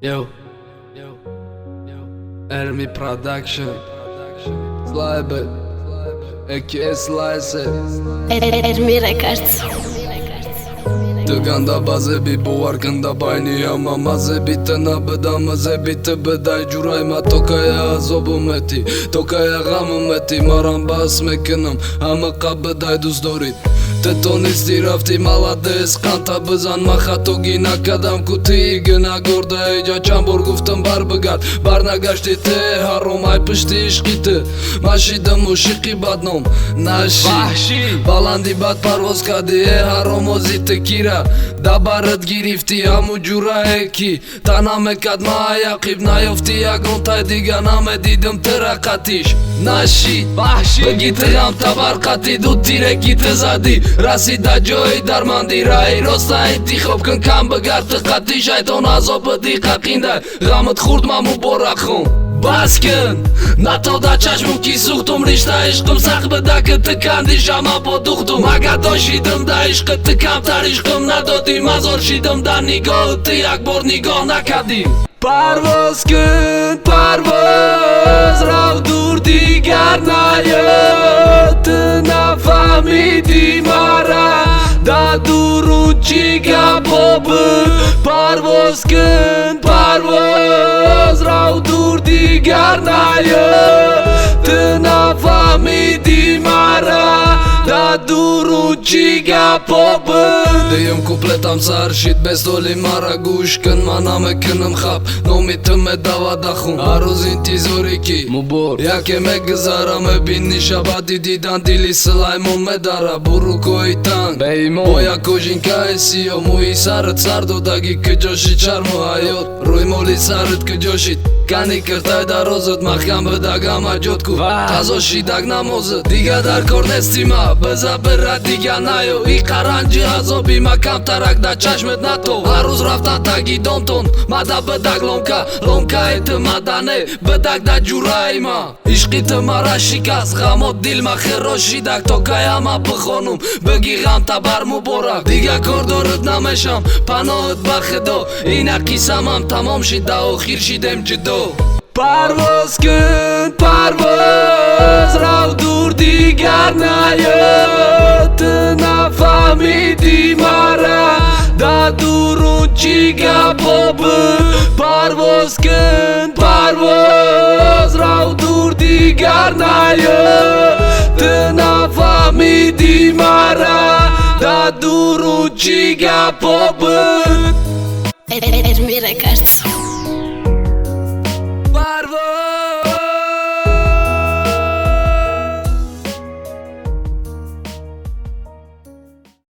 Yo, Enemy Production, Sliber, aka Slicer. Enemy Records. Të ganda baze bi buar kënda bajni ama maze bi të na bëda maze bi të bëdaj gjuraj ma toka ja zobu me ti toka ja gamu me ti maran bas me kënëm ama ka bëdaj dus dorit të toni stirafti malades kanta bëzan ma khatogina kadam ku ti gëna gorda e gja qambor guftën bar bëgat barna gashti te haromaj pështi shkite ma shi dëmu shiki badnom nashi balandi bat parvoz kadi e haromozi të kira Da barët girifti hamu gjura e ki Tana me kat ma aja kip na jofti ja gonta e diga na me didëm të rakatish Na shit, bëgjit të jam të barkati du tire kitë zadi Rasi da gjoj darmandi rai rosta e ti hop kën kam bëgar të katish Ajto na zopë di kakindaj Gamët khurt ma mu bora khun Baskën, na to da qash mu kisuktum Rishta ishkëm sak bëda këtë kandi shama po duktum Ma ga do shidëm da ishkët të kam tar ishkëm Na do ti mazor shidëm da një gohë të jak bor një gohë na kadim Parvoz kën, parvoz Rau dur di garna jëtë Na fami di mara Da duru qika po bë Parvoz kën, parvoz Rau dur di garna jëtë Na fami di mara Da duru qika po bë Dhe jem kupletam sa arshit bestoli mara gush Kën mana me kënëm khap Nomi të me dava dakhun Arozin ti zori ki Mubor Ja ke me gëzara me bin një shabati Didan dili sëlaj mon me dara Burru ko i tang Boja ko zhin ka e si jo Mu i sarët sardo dagi këgjoshi qar mu hajot Ruj moli sarët këgjoshit Kani kërtaj da rozët Ma kam bëdaga ma gjot ku Tazo shi dag na mozët Diga dar kornes tima Bëza bërra diga na jo I karan gjihazo bi ma kam tarak da qashmet na to Aruz raftan tagi don ton Ma da bëdag Lonka e të ma dane Bëdag da gjura i ma Ishki të mara shikas Gamot dil ma khero shidak Toka ja ma pëkhonum Bëgi gam ta bar mu borak Diga kordorët na me sham Panohët bakhedo Ina kisa mam tamam shida o khir shidem gjdo Parvoz kën, parvoz Rau dur di garna jëtë Na fami di mara Da durun qika po bë Parvoz kën, parvoz Rau dur di garna jëtë Na fami di mara Da durun qika po bë